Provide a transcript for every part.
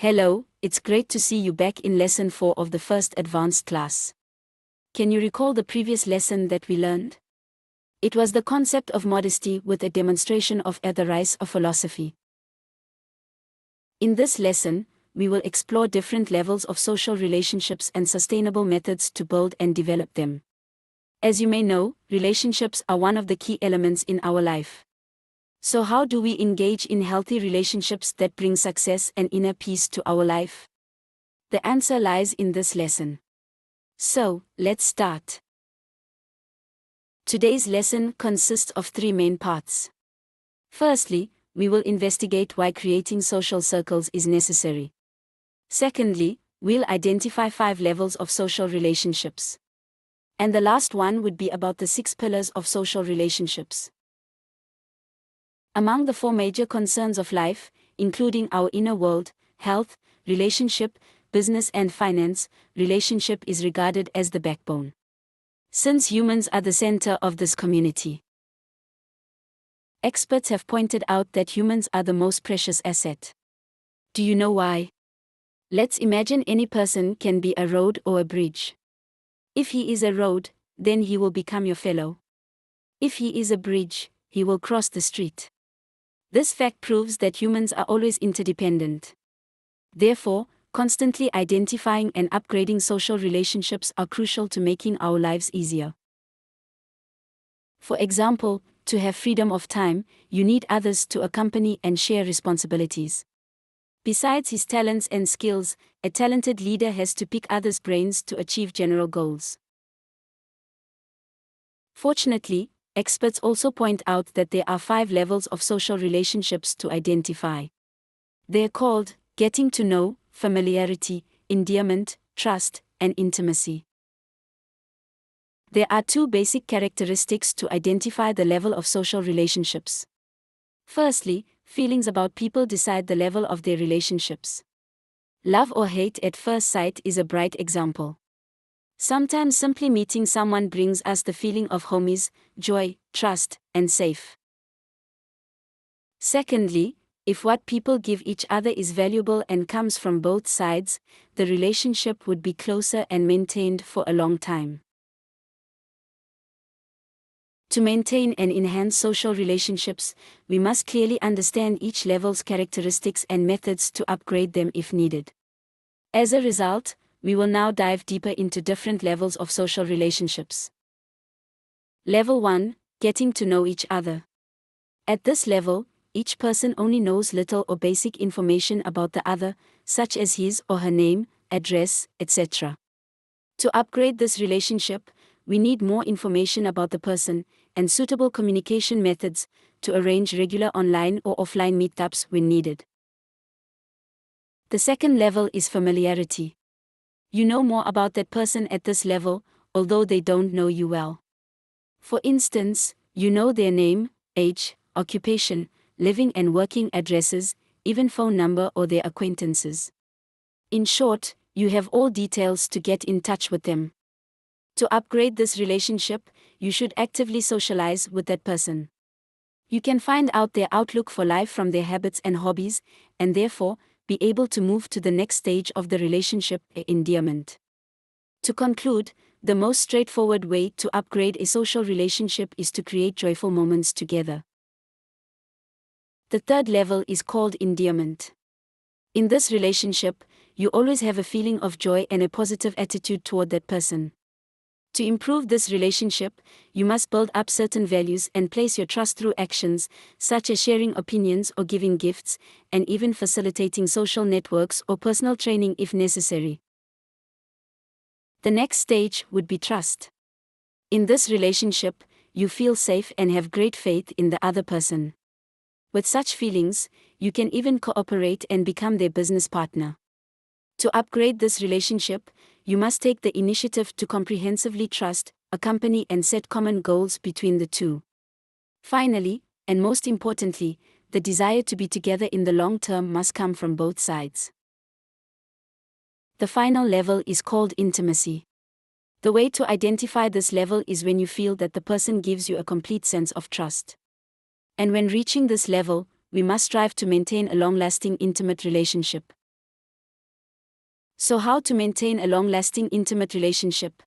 Hello, it's great to see you back in lesson 4 of the first advanced class. Can you recall the previous lesson that we learned? It was the concept of modesty with a demonstration of the rise of philosophy. In this lesson, we will explore different levels of social relationships and sustainable methods to build and develop them. As you may know, relationships are one of the key elements in our life. So how do we engage in healthy relationships that bring success and inner peace to our life? The answer lies in this lesson. So, let's start. Today's lesson consists of 3 main parts. Firstly, we will investigate why creating social circles is necessary. Secondly, we'll identify 5 levels of social relationships. And the last one would be about the 6 pillars of social relationships. Among the 4 major concerns of life, including our inner world, health, relationship, business and finance, relationship is regarded as the backbone. Since humans are the center of this community. Experts have pointed out that humans are the most precious asset. Do you know why? Let's imagine any person can be a road or a bridge. If he is a road, then he will become your fellow. If he is a bridge, he will cross the street. This fact proves that humans are always interdependent. Therefore, constantly identifying and upgrading social relationships are crucial to making our lives easier. For example, to have freedom of time, you need others to accompany and share responsibilities. Besides his talents and skills, a talented leader has to pick others' brains to achieve general goals. Fortunately, experts also point out that there are 5 levels of social relationships to identify. They are called getting to know, familiarity, endearment, trust, and intimacy. There are 2 basic characteristics to identify the level of social relationships. Firstly, feelings about people decide the level of their relationships. Love or hate at first sight is a bright example. Sometimes simply meeting someone brings us the feeling of homies, joy, trust, and safe. Secondly, if what people give each other is valuable and comes from both sides, the relationship would be closer and maintained for a long time. To maintain and enhance social relationships, we must clearly understand each level's characteristics and methods to upgrade them if needed. As a result, we will now dive deeper into different levels of social relationships. Level 1, getting to know each other. At this level, each person only knows little or basic information about the other, such as his or her name, address, etc. To upgrade this relationship, we need more information about the person, and suitable communication methods, to arrange regular online or offline meetups when needed. The second level is familiarity. You know more about that person at this level, although they don't know you well. For instance, you know their name, age, occupation, living and working addresses, even phone number or their acquaintances. In short, you have all details to get in touch with them. To upgrade this relationship, you should actively socialize with that person. You can find out their outlook for life from their habits and hobbies, and therefore, be able to move to the next stage of the relationship, endearment. To conclude, the most straightforward way to upgrade a social relationship is to create joyful moments together. The third level is called endearment. In this relationship, you always have a feeling of joy and a positive attitude toward that person. To improve this relationship, you must build up certain values and place your trust through actions, such as sharing opinions or giving gifts, and even facilitating social networks or personal training if necessary. The next stage would be trust. In this relationship, you feel safe and have great faith in the other person. With such feelings, you can even cooperate and become their business partner. To upgrade this relationship, you must take the initiative to comprehensively trust, accompany and set common goals between the two. Finally, and most importantly, the desire to be together in the long term must come from both sides. The final level is called intimacy. The way to identify this level is when you feel that the person gives you a complete sense of trust. And when reaching this level, we must strive to maintain a long-lasting intimate relationship. So how to maintain a long-lasting intimate relationship?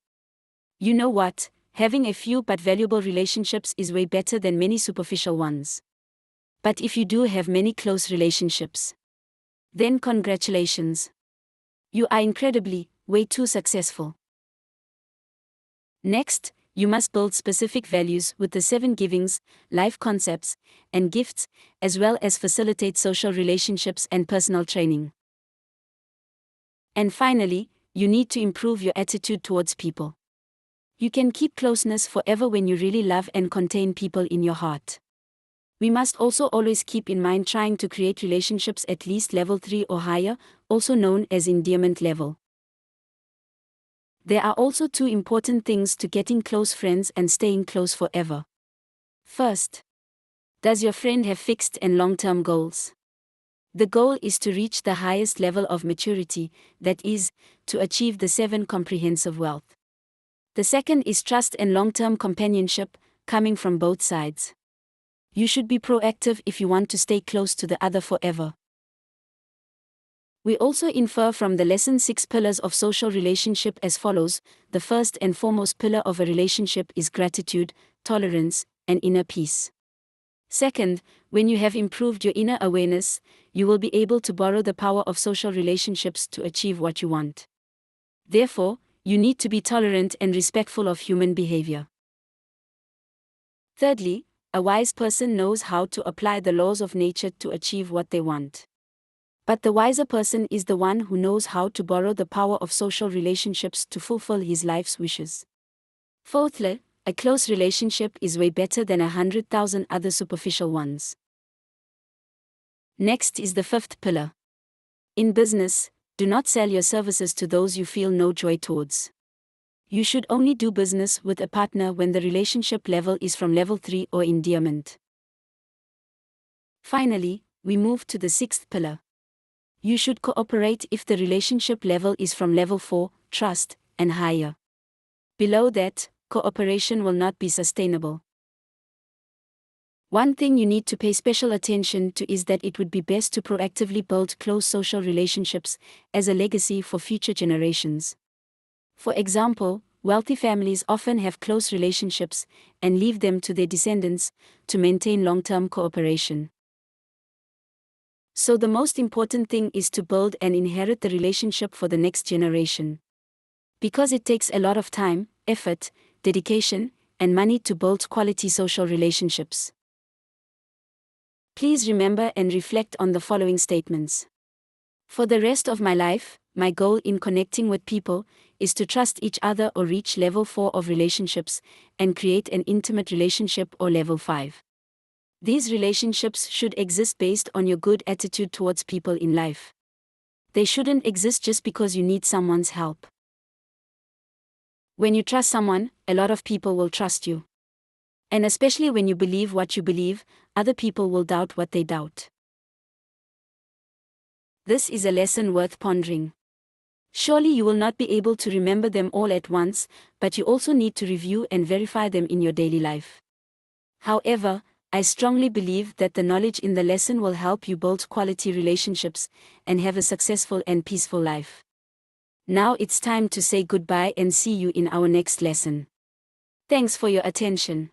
You know what? Having a few but valuable relationships is way better than many superficial ones. But if you do have many close relationships, then congratulations. You are incredibly, way too successful. Next, you must build specific values with the 7 givings, life concepts, and gifts, as well as facilitate social relationships and personal training. And finally, you need to improve your attitude towards people. You can keep closeness forever when you really love and contain people in your heart. We must also always keep in mind trying to create relationships at least level 3 or higher, also known as endearment level. There are also 2 important things to getting close friends and staying close forever. First, does your friend have fixed and long-term goals? The goal is to reach the highest level of maturity, that is, to achieve the 7 comprehensive wealth. The second is trust and long-term companionship, coming from both sides. You should be proactive if you want to stay close to the other forever. We also infer from the lesson 6 pillars of social relationship as follows. The first and foremost pillar of a relationship is gratitude, tolerance, and inner peace. Second, when you have improved your inner awareness, you will be able to borrow the power of social relationships to achieve what you want. Therefore, you need to be tolerant and respectful of human behavior. Thirdly, a wise person knows how to apply the laws of nature to achieve what they want. But the wiser person is the one who knows how to borrow the power of social relationships to fulfill his life's wishes. Fourthly, a close relationship is way better than 100,000 other superficial ones. Next is the 5th pillar. In business, do not sell your services to those you feel no joy towards. You should only do business with a partner when the relationship level is from level 3 or endearment. Finally, we move to the 6th pillar. You should cooperate if the relationship level is from level 4, trust, and higher. Below that, cooperation will not be sustainable. One thing you need to pay special attention to is that it would be best to proactively build close social relationships as a legacy for future generations. For example, wealthy families often have close relationships and leave them to their descendants to maintain long-term cooperation. So the most important thing is to build and inherit the relationship for the next generation. Because it takes a lot of time, effort, dedication, and money to build quality social relationships. Please remember and reflect on the following statements. For the rest of my life, my goal in connecting with people is to trust each other or reach level 4 of relationships and create an intimate relationship or level 5. These relationships should exist based on your good attitude towards people in life. They shouldn't exist just because you need someone's help. When you trust someone, a lot of people will trust you. And especially when you believe what you believe, other people will doubt what they doubt. This is a lesson worth pondering. Surely you will not be able to remember them all at once, but you also need to review and verify them in your daily life. However, I strongly believe that the knowledge in the lesson will help you build quality relationships and have a successful and peaceful life. Now it's time to say goodbye and see you in our next lesson. Thanks for your attention.